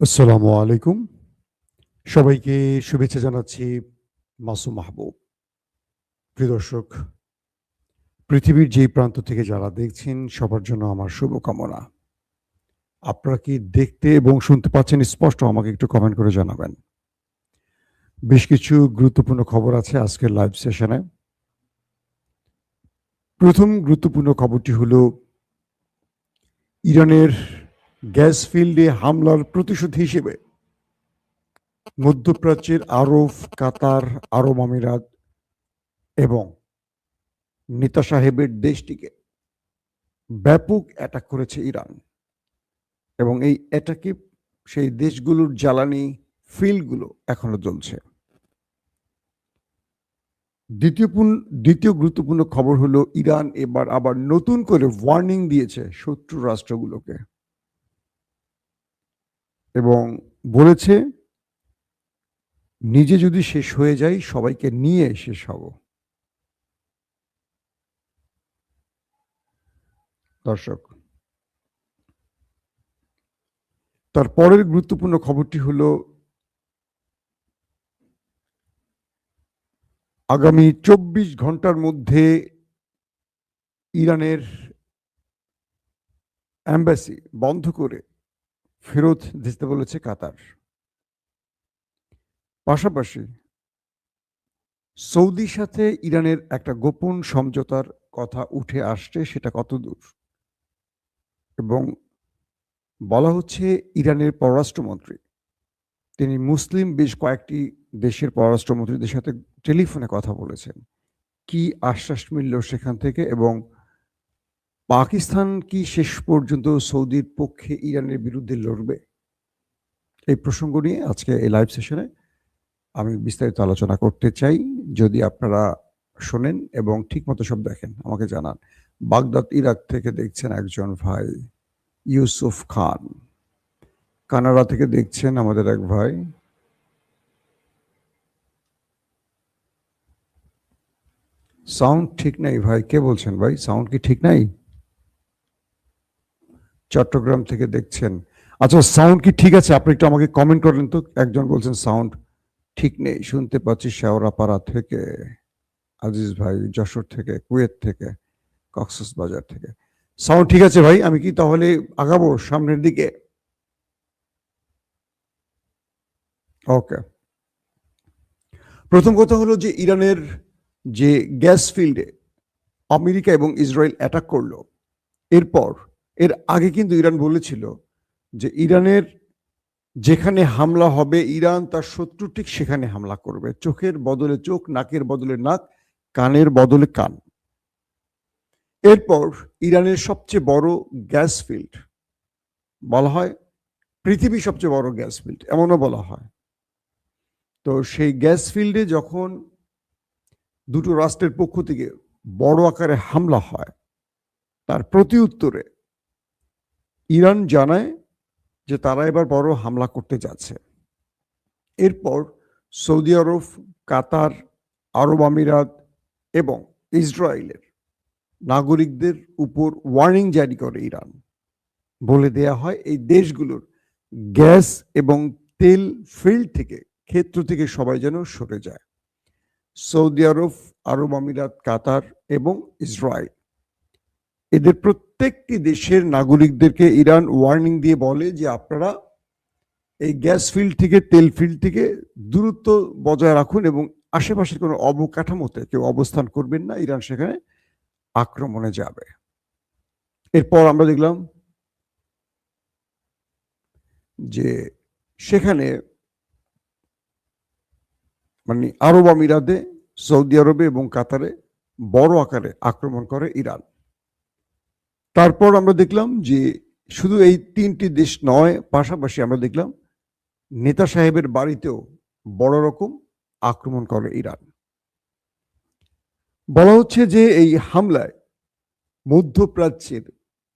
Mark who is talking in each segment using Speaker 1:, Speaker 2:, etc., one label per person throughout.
Speaker 1: আসসালামু আলাইকুম। সবাইকে শুভেচ্ছা জানাচ্ছি মাসুম মাহবুব। প্রিয় দর্শক, পৃথিবীর যেই প্রান্ত থেকে যারা দেখছেন সবার জন্য আমার শুভকামনা। আপনারা কি দেখতে এবং শুনতে পাচ্ছেন স্পষ্ট? আমাকে একটু কমেন্ট করে জানাবেন। বেশ কিছু গুরুত্বপূর্ণ খবর আছে আজকের লাইভ সেশনে। প্রথম গুরুত্বপূর্ণ খবরটি হলো ইরানের গ্যাস ফিল্ডে হামলার প্রতিশোধ হিসেবে মধ্যপ্রাচ্যের আরব, কাতার, আরব আমিরাত এবং নেতা সাহেবের দেশটিকে ব্যাপক অ্যাটাক করেছে ইরান এবং এই অ্যাটাকে সেই দেশগুলোর জ্বালানি ফিল্ডগুলো এখনো জ্বলছে। দ্বিতীয় গুরুত্বপূর্ণ খবর হলো ইরান এবার আবার নতুন করে ওয়ার্নিং দিয়েছে শত্রু রাষ্ট্রগুলোকে এবং বলেছে নিজে যদি শেষ হয়ে যায় সবাইকে নিয়ে শেষ হব। দর্শক, তারপরের গুরুত্বপূর্ণ খবরটি হলো আগামী 24 ঘন্টার মধ্যে ইরানের এম্বাসি বন্ধ করে ফেরত দিতে বলেছে কাতার। পাশাপাশি সৌদির সাথে ইরানের একটা গোপন সমঝোতার কথা উঠে আসছে, সেটা কতদূর? এবং বলা হচ্ছে ইরানের পররাষ্ট্রমন্ত্রী তিনি মুসলিম বেশ কয়েকটি দেশের পররাষ্ট্রমন্ত্রীদের সাথে টেলিফোনে কথা বলেছেন। কি আশ্বাস মিলল সেখান থেকে? এবং পাকিস্তান কি শেষ পর্যন্ত সৌদির পক্ষে ইরানের বিরুদ্ধে লড়বে? এই প্রসঙ্গ নিয়ে আজকে এই লাইভ সেশনে আমি বিস্তারিত আলোচনা করতে চাই। যদি আপনারা শোনেন এবং ঠিকমতো সব দেখেন আমাকে জানান। বাগদাদ ইরাক থেকে দেখছেন একজন ভাই ইউসুফ খান, কানাডা থেকে দেখছেন আমাদের এক ভাই, সাউন্ড ঠিক নেই ভাই, কে বলছেন ভাই? সাউন্ড কি ঠিক নাই? চট্টগ্রাম থেকে দেখছেন, আচ্ছা সাউন্ড কি ঠিক আছে? আপনি একটু আমাকে কমেন্ট করেন তো। একজন বলছেন সাউন্ড ঠিক নেই, শুনতে পাচ্ছি শেওড়াপাড়া থেকে আজিজ ভাই, যশোর থেকে, কুয়েত থেকে, কক্সবাজার থেকে। সাউন্ড ঠিক আছে ভাই, আমি কি তাহলে আগাবো সামনের দিকে? ওকে, প্রথম কথা হলো যে ইরানের যে গ্যাস ফিল্ডে আমেরিকা এবং ইসরায়েল অ্যাটাক করলো, এর আগে কিন্তু ইরান বলেছিল যে ইরানের যেখানে হামলা হবে ইরান তার শত্রু ঠিক সেখানে হামলা করবে। চোখের বদলে চোখ, নাকের বদলে নাক, কানের বদলে কান। এরপর ইরানের সবচেয়ে বড় গ্যাস ফিল্ড, বলা হয় পৃথিবীর সবচেয়ে বড় গ্যাস ফিল্ড, এমনও বলা হয়। তো সেই গ্যাস ফিল্ডে যখন দুটো রাষ্ট্রের পক্ষ থেকে বড় আকারে হামলা হয়, তার প্রতি উত্তরে ইরান জানায় যে তারা এবার বড় হামলা করতে যাচ্ছে। এরপর সৌদি আরব, কাতার, আরব আমিরাত এবং ইসরায়েলের নাগরিকদের উপর ওয়ার্নিং জারি করে ইরান। বলে দেয়া হয় এই দেশগুলোর গ্যাস এবং তেল ফিল্ড থেকে, ক্ষেত্র থেকে সবাই যেন সরে যায়। সৌদি আরব, আরব আমিরাত, কাতার এবং ইসরায়েল, এদের প্রত্যেকটি দেশের নাগরিকদেরকে ইরান ওয়ার্নিং দিয়ে বলে যে আপনারা এই গ্যাস ফিল্ড থেকে, তেল ফিল্ড থেকে দূরত্ব বজায় রাখুন এবং আশেপাশের কোনো অবকাঠামোতে কেউ অবস্থান করবেন না, ইরান সেখানে আক্রমণে যাবে। এরপর আমরা দেখলাম যে সেখানে মানে আরব আমিরাতে, সৌদি আরবে এবং কাতারে বড় আকারে আক্রমণ করে ইরান। তারপর আমরা দেখলাম যে শুধু এই তিনটি দেশ নয়, পাশাপাশি আমরা দেখলাম নেতা সাহেবের বাড়িতেও বড় রকম আক্রমণ করে ইরান। বলা হচ্ছে যে এই হামলায় মধ্যপ্রাচ্যের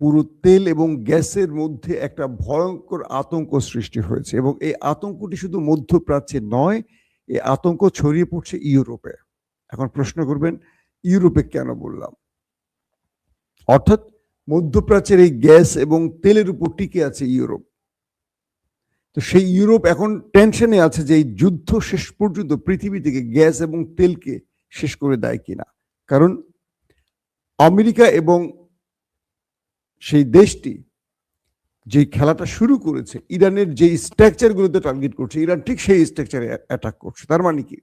Speaker 1: পুরো তেল এবং গ্যাসের মধ্যে একটা ভয়ঙ্কর আতঙ্ক সৃষ্টি হয়েছে এবং এই আতঙ্কটি শুধু মধ্যপ্রাচ্যে নয়, এই আতঙ্ক ছড়িয়ে পড়ছে ইউরোপে। এখন প্রশ্ন করবেন ইউরোপে কেন বললাম? অর্থাৎ মধ্যপ্রাচ্যের এই গ্যাস এবং তেলের উপর টিকে আছে ইউরোপ তো সেই ইউরোপ এখন টেনশনে আছে যে এই যুদ্ধ শেষ পর্যন্ত পৃথিবী থেকে গ্যাস এবং তেলকে শেষ করে দেয় কিনা। কারণ আমেরিকা এবং সেই দেশটি যে খেলাটা শুরু করেছে, ইরানের যে স্ট্রাকচারগুলোতে টার্গেট করছে, ইরান ঠিক সেই স্ট্রাকচারে অ্যাটাক করছে। তার মানে কি,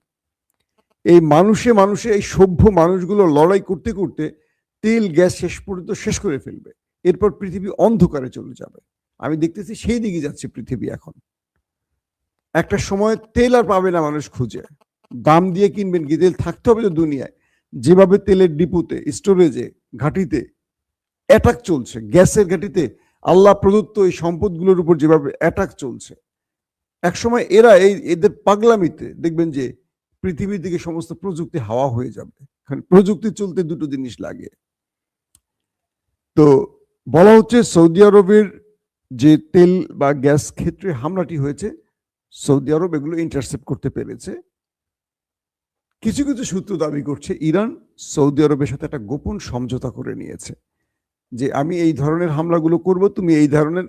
Speaker 1: এই মানুষে এই সভ্য মানুষগুলো লড়াই করতে করতে তেল গ্যাস শেষ পর্যন্ত শেষ করে ফেলবে, এরপর পৃথিবী অন্ধকারে চলে যাবে। আমি দেখতেছি সেই দিকে যাচ্ছে পৃথিবী এখন। একটা সময় তেল আর পাবে না মানুষ খুঁজে, দাম দিয়ে কিনবেন কি, তেল থাকতে হবে তো দুনিয়ায়। যেভাবে তেলের ডিপুতে, স্টোরেজে, ঘাটিতে অ্যাটাক চলছে, গ্যাসের ঘাটিতে আল্লাহ প্রদত্ত এই সম্পদগুলোর উপর যেভাবে অ্যাটাক চলছে, একসময় এরা এদের পাগলামিতে দেখবেন যে পৃথিবীর দিকে সমস্ত প্রযুক্তি হাওয়া হয়ে যাবে। কারণ প্রযুক্তি চলতে দুটো জিনিস লাগে। তো বলা হচ্ছে সৌদি আরবের যে তেল বা গ্যাস ক্ষেত্রে হামলাটি হয়েছে, সৌদি আরব এগুলো ইন্টারসেপ্ট করতে পেরেছে। কিছু কিছু সূত্র দাবি করছে ইরান সৌদি আরবের সাথে একটা গোপন সমঝোতা করে নিয়েছে যে আমি এই ধরনের হামলাগুলো করব, তুমি এই ধরনের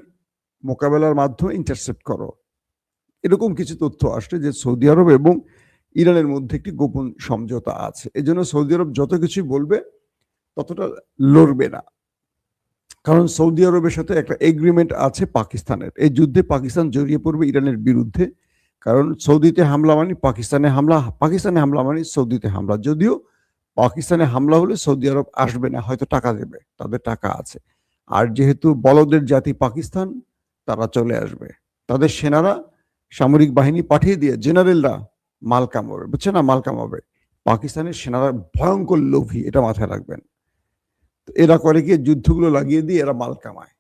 Speaker 1: মোকাবেলার মাধ্যমে ইন্টারসেপ্ট করো। এরকম কিছু তথ্য আসছে যে সৌদি আরব এবং ইরানের মধ্যে একটি গোপন সমঝোতা আছে। এজন্য সৌদি আরব যত কিছুই বলবে ততটা লড়বে না। কারণ সৌদি আরবের সাথে একটা এগ্রিমেন্ট আছে পাকিস্তানের। এই যুদ্ধে পাকিস্তান জড়িয়ে পড়বে ইরানের বিরুদ্ধে। কারণ সৌদিতে হামলা মানে পাকিস্তানে হামলা, পাকিস্তানে হামলা মানে সৌদিতে হামলা। যদিও পাকিস্তানে হামলা হলে সৌদি আরব আসবে না, হয়তো টাকা দেবে, তাদের টাকা আছে। আর যেহেতু বলদের জাতি পাকিস্তান, তারা চলে আসবে। তাদের সেনারা, সামরিক বাহিনী পাঠিয়ে দিয়ে জেনারেলরা মাল কামাবে, বুঝছে না, মাল কামাবে। পাকিস্তানের সেনারা ভয়ঙ্কর লোভী, এটা মাথায় রাখবেন। এরা করে কি, যুদ্ধগুলো লাগিয়ে দিয়ে এরা মাল কামায়।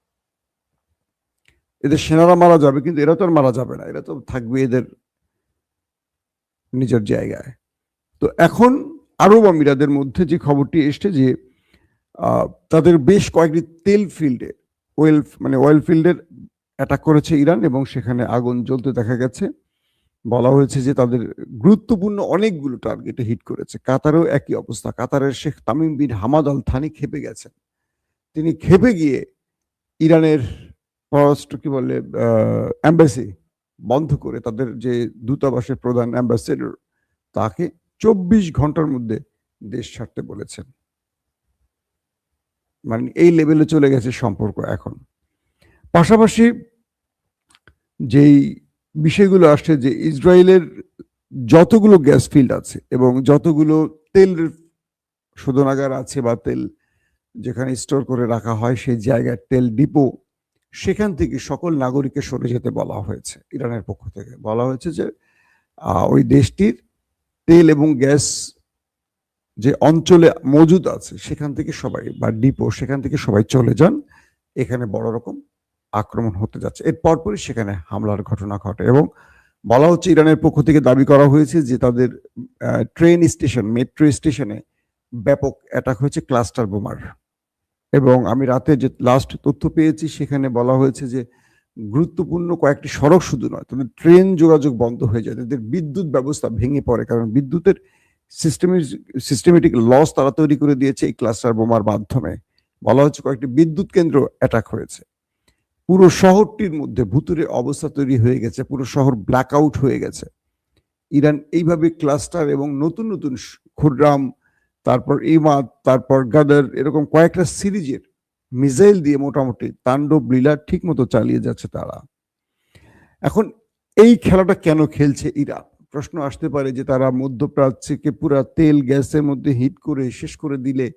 Speaker 1: এদের সেনারা মারা যাবে, কিন্তু এরা তো আর মারা যাবে না, এরা তো থাকবে এদের নিজের জায়গায়। তো এখন আরব আমিরাদের মধ্যে যে খবরটি এসছে যে তাদের বেশ কয়েকটি তেল ফিল্ডে, অয়েল ফিল্ডের অ্যাটাক করেছে ইরান এবং সেখানে আগুন জ্বলতে দেখা গেছে। বলা হয়েছে যে তাদের গুরুত্বপূর্ণ অনেকগুলো টার্গেটে হিট করেছে। কাতারেও একই অবস্থা। কাতারের Sheikh Tamim bin Hamad Al Thani খেপে গেছেন। তিনি খেপে গিয়ে ইরানের পররাষ্ট্র কি বলে এম্বাসি বন্ধ করে, তাদের যে দূতাবাসের প্রধান অ্যাম্বাসেডর, তাকে 24 ঘন্টার মধ্যে দেশ ছাড়তে বলেছেন। মানে এই লেভেলে চলে গেছে সম্পর্ক এখন। পাশাপাশি যেই বিষয়গুলো আসছে যে ইসরায়েলের যতগুলো গ্যাস ফিল্ড আছে এবং যতগুলো তেল শোধনাগার আছে বা তেল যেখানে স্টোর করে রাখা হয় সেই জায়গায় তেল ডিপো, সেখান থেকে সকল নাগরিককে সরে যেতে বলা হয়েছে। ইরানের পক্ষ থেকে বলা হয়েছে যে ওই দেশটির তেল এবং গ্যাস যে অঞ্চলে মজুদ আছে সেখান থেকে সবাই, বা ডিপো, সেখান থেকে সবাই চলে যান। এখানে বড় রকম আক্রমণ হতে যাচ্ছে। এর পরপরই সেখানে হামলার ঘটনা ঘটে এবং বলা হচ্ছে ইরানের পক্ষ থেকে দাবি করা হয়েছে যে তাদের ট্রেন স্টেশন, মেট্রো স্টেশনে ব্যাপক অ্যাটাক হয়েছে ক্লাস্টার বোমার। এবং আমি রাতে যে লাস্ট তথ্য পেয়েছি সেখানে বলা হয়েছে যে গুরুত্বপূর্ণ কয়েকটি সড়ক শুধু নয়, তাদের ট্রেন যোগাযোগ বন্ধ হয়ে যায়, তাদের বিদ্যুৎ ব্যবস্থা ভেঙে পড়ে। কারণ বিদ্যুতের সিস্টেমেটিক লস তারা তৈরি করে দিয়েছে এই ক্লাস্টার বোমার মাধ্যমে। বলা হচ্ছে কয়েকটি বিদ্যুৎ কেন্দ্র অ্যাটাক হয়েছে। পুরো শহরটির মধ্যে ভুতুরে অবস্থা তৈরি হয়ে গেছে, পুরো শহর ব্ল্যাক আউট হয়ে গেছে। ইরান এইভাবে ক্লাস্টার এবং নতুন নতুন খুররাম, তারপর ইমাদ, তারপর গাদার, এরকম কয়েকটা সিরিজের মিসাইল দিয়ে মোটামুটি তাণ্ডব লীলা ঠিক মতো চালিয়ে যাচ্ছে তারা। এখন এই খেলাটা কেন খেলছে ইরান? প্রশ্ন আসতে পারে যে তারা মধ্যপ্রাচ্যকে পুরা তেল গ্যাসের মধ্যে হিট করে শেষ করে দিলে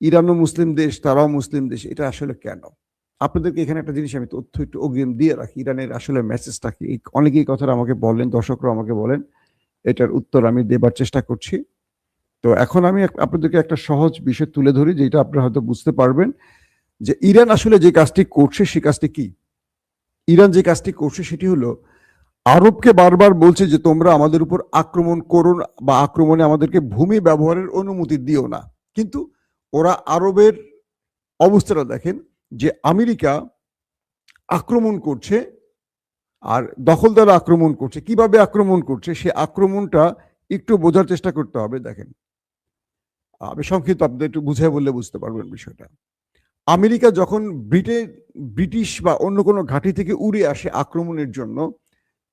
Speaker 1: ইরানও মুসলিম দেশ, তারাও মুসলিম দেশ, এটা আসলে কেন? আপনাদেরকে এখানে একটা জিনিস আমি তথ্য একটু অগ্রিম দিয়ে রাখি, ইরানের আসলে মেসেজটা কি। অনেকেই কথাটা আমাকে বলেন, দর্শকরা আমাকে বলেন, এটার উত্তর আমি দেবার চেষ্টা করছি। তো এখন আমি আপনাদেরকে একটা সহজ বিষয় তুলে ধরি যেটা আপনারা হয়তো বুঝতে পারবেন যে ইরান আসলে যে কাজটি করছে সে কাজটি কি। ইরান যে কাজটি করছে সেটি হলো আরবকে বারবার বলছে যে তোমরা আমাদের উপর আক্রমণ করো না, বা আক্রমণে আমাদেরকে ভূমি ব্যবহারের অনুমতি দিও না। কিন্তু ওরা আরবের অবস্থাটা দেখেন যে আমেরিকা আক্রমণ করছে আর দখলদার আক্রমণ করছে। কিভাবে আক্রমণ করছে সে আক্রমণটা একটু বোঝার চেষ্টা করতে হবে। দেখেন, আমি সংক্ষিপ্ত আপনাদের একটু বুঝাই বললে বুঝতে পারবেন বিষয়টা। আমেরিকা যখন ব্রিটিশ বা অন্য কোনো ঘাঁটি থেকে উড়ে আসে আক্রমণের জন্য,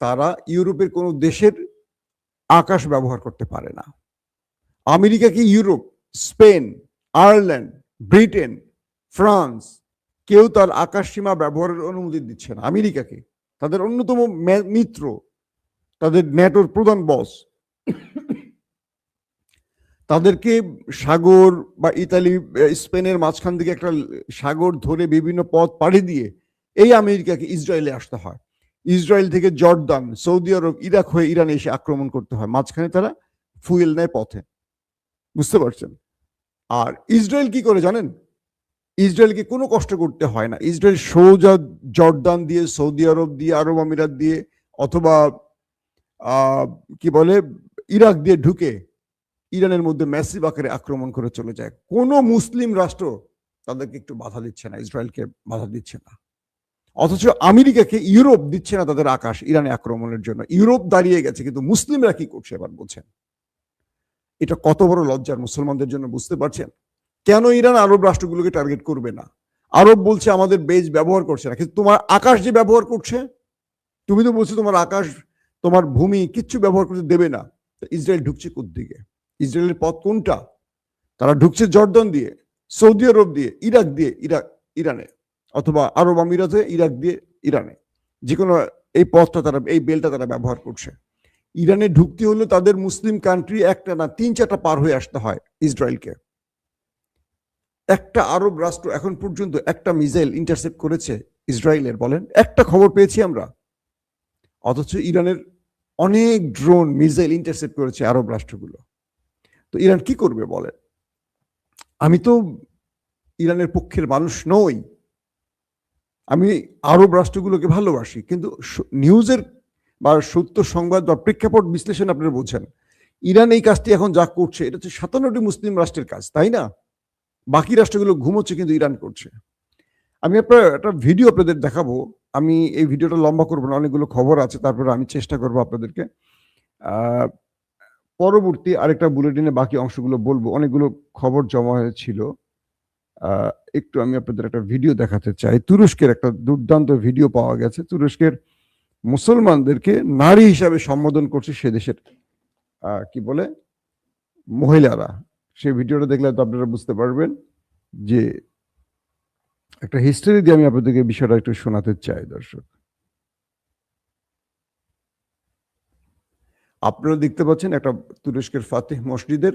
Speaker 1: তারা ইউরোপের কোনো দেশের আকাশ ব্যবহার করতে পারে না। আমেরিকাকে Europe, Spain, Ireland, Britain, France কেউ তার আকাশ সীমা ব্যবহারের অনুমতি দিচ্ছে না আমেরিকাকে, তাদের অন্যতম মিত্র, তাদের ন্যাটোর প্রধান বস। তাদেরকে সাগর বা ইতালি, স্পেনের মাঝখান থেকে একটা সাগর ধরে বিভিন্ন পথ পাড়ি দিয়ে এই আমেরিকাকে ইসরায়েলে আসতে হয়। ইসরায়েল থেকে জর্দান, সৌদি আরব, ইরাক হয়ে ইরানে এসে আক্রমণ করতে হয়। মাঝখানে তারা ফুয়েল নেয় পথে, বুঝতে পারছেন? আর ইসরায়েল কি করে জানেন? ইসরায়েলকে কোনো কষ্ট করতে হয় না। ইসরায়েল সোজা জর্দান দিয়ে, সৌদি আরব দিয়ে, আরব আমিরাত দিয়ে, অথবা কি বলে ইরাক দিয়ে ঢুকে ইরানের মধ্যে ম্যাসিভ আকারে আক্রমণ করে চলে যায়। কোনো মুসলিম রাষ্ট্র তাদেরকে একটু বাধা দিচ্ছে না, ইসরায়েলকে বাধা দিচ্ছে না। অথচ আমেরিকাকে ইউরোপ দিচ্ছে না তাদের আকাশ ইরানে আক্রমণের জন্য। ইউরোপ দাঁড়িয়ে গেছে, কিন্তু মুসলিমরা কি করছে এবার বলছেন? এটা কত বড় লজ্জার মুসলমানদের জন্য, বুঝতে পারছেন? কেন ইরান আরব রাষ্ট্রগুলোকে টার্গেট করবে না? আরব বলছে আমাদের বেজ ব্যবহার করছে না, কিন্তু তোমার আকাশ যে ব্যবহার করছে, তুমি তো বলছো তোমার আকাশ, তোমার ভূমি কিচ্ছু ব্যবহার করতে দেবে না। ইসরায়েল ঢুকছে কোত্থেকে? ইসরায়েলের পথ কোনটা? তারা ঢুকছে জর্দান দিয়ে, সৌদি আরব দিয়ে, ইরাক দিয়ে ইরানে, অথবা আরব আমিরাত হয়ে ইরাক দিয়ে ইরানে। যে কোনো এই পথটা তারা, এই বেলটা তারা ব্যবহার করছে। ইরানে ঢুকতে হলে তাদের মুসলিম কান্ট্রি একটা না 3-4টা পার হয়ে আসতে হয় ইসরায়েলকে। একটা আরব রাষ্ট্র এখন পর্যন্ত একটা মিসাইল ইন্টারসেপ্ট করেছে ইসরায়েলের? বলেন, একটা খবর পেয়েছি আমরা? অথচ ইরানের অনেক ড্রোন, মিসাইল ইন্টারসেপ্ট করেছে আরব রাষ্ট্রগুলো। তো ইরান কি করবে বলেন? আমি তো ইরানের পক্ষের মানুষ নই, আমি আরব রাষ্ট্রগুলোকে ভালোবাসি, কিন্তু নিউজের বা সত্য সংবাদ বা প্রেক্ষাপট বিশ্লেষণ আপনারা বোঝেন। ইরান এই কাজটি এখন যা করছে, এটা হচ্ছে 57টি মুসলিম রাষ্ট্রের কাজ, তাই না? বাকি রাষ্ট্রগুলো ঘুমোচ্ছে, কিন্তু ইরান করছে। আমি একটা ভিডিও আপনাদের দেখাবো। আমি এই ভিডিওটা লম্বা করবো না, অনেকগুলো খবর আছে, তারপরে আমি চেষ্টা করবো আপনাদেরকে পরবর্তী আরেকটা বুলেটিনে বাকি অংশগুলো বলবো। অনেকগুলো খবর জমা হয়েছিল, একটু আমি আপনাদের একটা ভিডিও দেখাতে চাই। তুরস্কের একটা দুর্দান্ত ভিডিও পাওয়া গেছে। তুরস্কের মুসলমানদেরকে নারী হিসাবে সম্বোধন করছে সে দেশের কি বলে মহিলারা। সেই ভিডিওটা দেখলে তো আপনারা বুঝতে পারবেন যে একটা হিস্টরি দিয়ে আমি আপনাদেরকে বিষয়টা একটু শোনাতে চাই। দর্শক, আপনারা দেখতে পাচ্ছেন একটা তুরস্কের ফাতেহ মসজিদের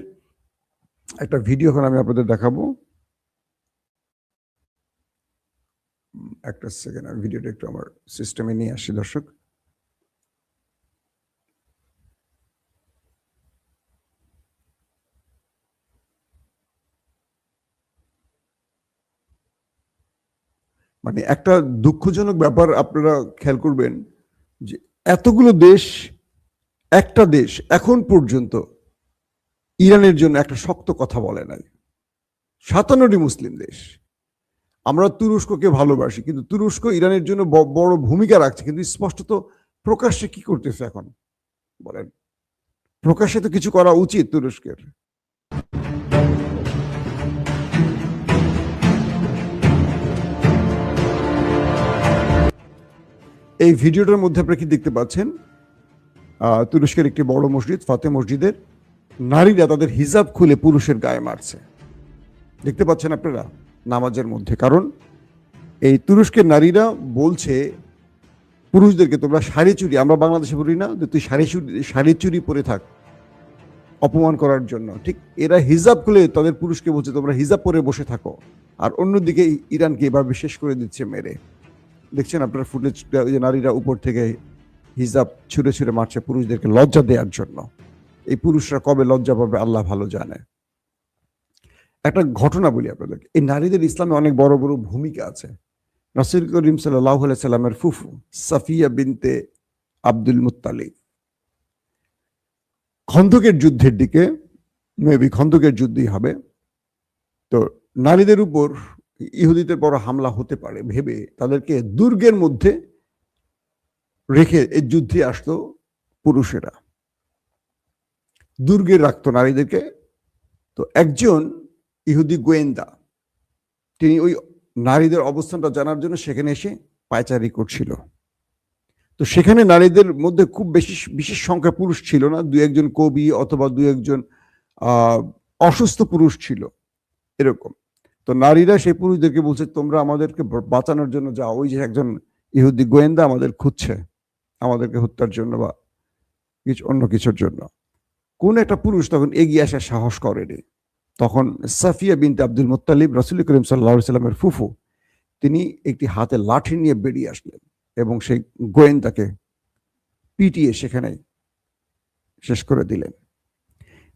Speaker 1: একটা ভিডিও এখন আমি আপনাদের দেখাবো। একটা সেকেন্ড, আমি ভিডিওটা একটু আমার সিস্টেমে নিয়ে আসি দর্শক। মানে একটা দুঃখজনক ব্যাপার আপনারা খেয়াল করবেন যে এতগুলো দেশ, একটা দেশ এখন পর্যন্ত ইরানের জন্য একটা শক্ত কথা বলে নাই। 57টি মুসলিম দেশ। আমরা তুরস্ককে ভালোবাসি, কিন্তু তুরস্ক ইরানের জন্য বড় ভূমিকা রাখছে, কিন্তু স্পষ্টত প্রকাশ্যে কি করতেছে এখন বলেন? প্রকাশ্যে তো কিছু করা উচিত তুরস্কের। এই ভিডিওটার মধ্যে আপনারা কি দেখতে পাচ্ছেন? তুরস্কের একটি বড় মসজিদ, ফাতে মসজিদের নারীরা তাদের হিজাব খুলে পুরুষের গায়ে মারছে, দেখতে পাচ্ছেন আপনারা নামাজের মধ্যে। কারণ এই তুরস্কের নারীরা বলছে পুরুষদেরকে, তোমরা শাড়ি চুরি, আমরা বাংলাদেশে বলি না যে তুই শাড়ি চুরি পরে থাক, অপমান করার জন্য। ঠিক এরা হিজাব খুলে তাদের পুরুষকে বলছে তোমরা হিজাব পরে বসে থাকো। আর অন্যদিকে ইরানকে এভাবে শেষ করে দিচ্ছে মেরে। দেখছেন আপনারা ফুটেজ, যে নারীরা উপর থেকে হিজাব ছুঁড়ে ছুঁড়ে মারছে পুরুষদেরকে লজ্জা দেওয়ার জন্য। এই পুরুষরা কবে লজ্জা পাবে আল্লাহ ভালো জানে। একটা ঘটনা বলি আপনাদেরকে, এই নারীদের ইসলামে অনেক বড় বড় ভূমিকা আছে। রাসূল করিম সাল্লাল্লাহু আলাইহি সাল্লামের ফুফু সাফিয়া বিনতে আব্দুল মুত্তালিব খন্দকের যুদ্ধের দিকে, মেবি খন্দকের যুদ্ধই হবে, তো নারীদের উপর ইহুদিদের বড় হামলা হতে পারে ভেবে তাদেরকে দুর্গের মধ্যে রেখে এই যুদ্ধে আসতো পুরুষেরা, দুর্গে রাখতো নারীদেরকে। তো একজন ইহুদি গোয়েন্দা, তিনি ওই নারীদের অবস্থানটা জানার জন্য সেখানে এসে পায়চারি করছিল। তো সেখানে নারীদের মধ্যে খুব বিশেষ সংখ্যা পুরুষ ছিল না, দু একজন কবি অথবা দু একজন অসুস্থ পুরুষ ছিল এরকম। তো নারীরা সেই পুরুষদেরকে বলছে, তোমরা আমাদেরকে বাঁচানোর জন্য যাও, ওই যে একজন ইহুদি গোয়েন্দা আমাদের খুঁজছে আমাদেরকে হত্যার জন্য বা অন্য কিছুর জন্য। কোন একটা পুরুষ তখন এগিয়ে আসার সাহস করেনি। তখন সাফিয়া বিনতে আব্দুল মুত্তালিব, রাসূল করিম সাল্লাল্লাহু আলাইহি সাল্লামের ফুফু, তিনি একটি হাতে লাঠি নিয়ে বেরিয়ে আসলেন এবং সেই গোয়েন্দাকে পিটিয়ে সেখানে শেষ করে দিলেন।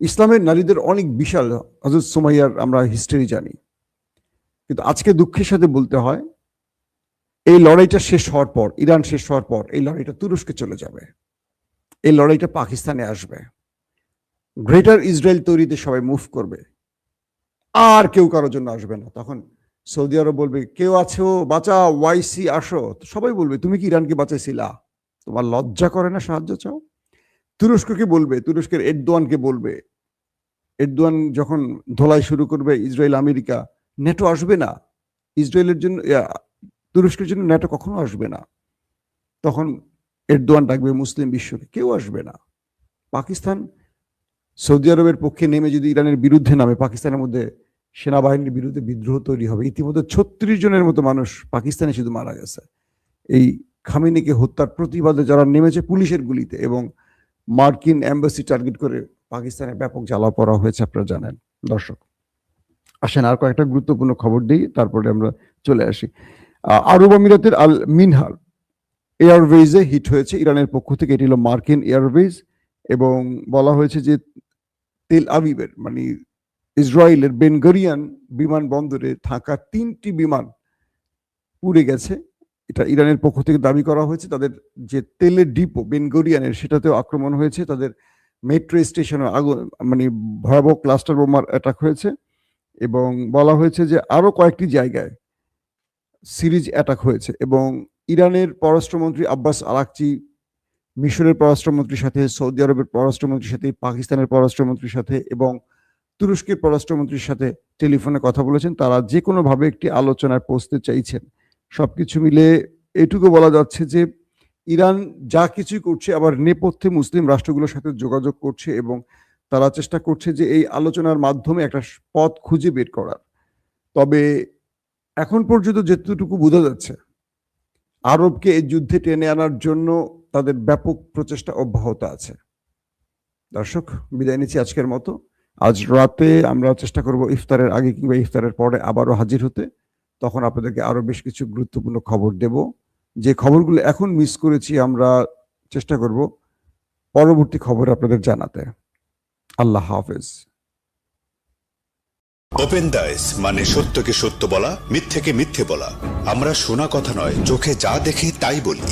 Speaker 1: ইসলামের নারীদের অনেক বিশাল, হযরত সুমাইয়ার আমরা হিস্টরি জানি, কিন্তু আজকে দুঃখের সাথে বলতে হয় এই লড়াইটা শেষ হওয়ার পর, ইরান শেষ হওয়ার পর এই লড়াইটা তুরস্কে চলে যাবে, এই লড়াইটা পাকিস্তানে আসবে, গ্রেটার ইসরায়েল তৈরিতে সবাই মুভ করবে, আর কেউ কারোর জন্য আসবে না। তখন সৌদি আরব বলবে, কেউ আছো বাঁচাও, ওয়াইসি আসো, সবাই বলবে তুমি কি ইরানকে বাঁচাইছিলা, তোমার লজ্জা করে না সাহায্য চাও? তুরস্ককে বলবে, তুরস্কের এরদোয়ানকে বলবে, এরদোয়ান যখন ধোলাই শুরু করবে ইসরায়েল আমেরিকা, নেটো আসবে না ইসরায়েলের জন্য, তুরস্কের জন্য নেটো কখনো আসবে না। তখন এরদোয়ান ডাকবে মুসলিম বিশ্বকে, কেউ আসবে না। পাকিস্তান সৌদি আরবের পক্ষে নেমে যদি ইরানের বিরুদ্ধে নামে, পাকিস্তানের মধ্যে সেনাবাহিনীর বিরুদ্ধে বিদ্রোহ তৈরি হবে। ইতিমধ্যে 36 জনের মতো মানুষ পাকিস্তানে শুধু মারা গেছে এই খামেনিকে হত্যার প্রতিবাদে যারা নেমেছে পুলিশের গুলিতে, এবং মার্কিন এম্বাসি টার্গেট করে পাকিস্তানে ব্যাপক জ্বালা পড়া হয়েছে, আপনারা জানেন। দর্শক আসেন আর কয়েকটা গুরুত্বপূর্ণ খবর দিই, তারপরে আমরা চলে আসি। আরব আমিরাতের আল মিনহাল এয়ারওয়েজে হিট হয়েছে ইরানের পক্ষ থেকে। এটি হলো মার্কিন এয়ারওয়েজ, এবং বলা হয়েছে যে তেল আবিবের মানে ইসরায়েলের বেন গরিয়ান বিমানবন্দরে থাকা 3টি বিমান পুড়ে গেছে। এটা ইরানের পক্ষ থেকে দাবি করা হয়েছে। তাদের যে তেলের ডিপো বেন গরিয়ানের, সেটাতেও আক্রমণ হয়েছে। তাদের মেট্রো স্টেশনে আগুন, মানে ভয়াবহ ক্লাস্টার বোমার অ্যাটাক হয়েছে, এবং বলা হয়েছে যে আরো কয়েকটি জায়গায় সিরিজ অ্যাটাক হয়েছে। এবং ইরানের পররাষ্ট্রমন্ত্রী আব্বাস আরাকচি মিশরের পররাষ্ট্রমন্ত্রীর সাথে, সৌদি আরবের পররাষ্ট্রমন্ত্রীর সাথে, পাকিস্তানের পররাষ্ট্রমন্ত্রীর সাথে এবং তুরস্কের পররাষ্ট্রমন্ত্রীর সাথে টেলিফোনে কথা বলেছেন। তারা যে কোনোভাবে একটি আলোচনায় পৌঁছতে চাইছেন। সবকিছু মিলে এটুকু বলা যাচ্ছে যে ইরান যা কিছুই করছে, আবার নেপথ্যে মুসলিম রাষ্ট্রগুলোর সাথে যোগাযোগ করছে, এবং তারা চেষ্টা করছে যে এই আলোচনার মাধ্যমে একটা পথ খুঁজে বের করার। তবে এখন পর্যন্ত যেটুকু বোঝা যাচ্ছে, আরবকে এই যুদ্ধে টেনে আনার জন্য তাদের ব্যাপক প্রচেষ্টা অব্যাহত আছে। দর্শক বিদায় নিচ্ছি আজকের মতো। আজ রাতে আমরা চেষ্টা করব ইফতারের আগে কিংবা ইফতারের পরে আবারও হাজির হতে। তখন আপনাদেরকে আরো বেশ কিছু গুরুত্বপূর্ণ খবর দেব। যে খবরগুলো এখন মিস করেছি আমরা চেষ্টা করব পরবর্তী খবর আপনাদের জানাতে। আল্লাহ হাফেজ।
Speaker 2: ওপেন দাইস মানে সত্যকে সত্য বলা, মিথ্যেকে মিথ্যে বলা। আমরা শোনা কথা নয়, চোখে যা দেখি তাই বলি।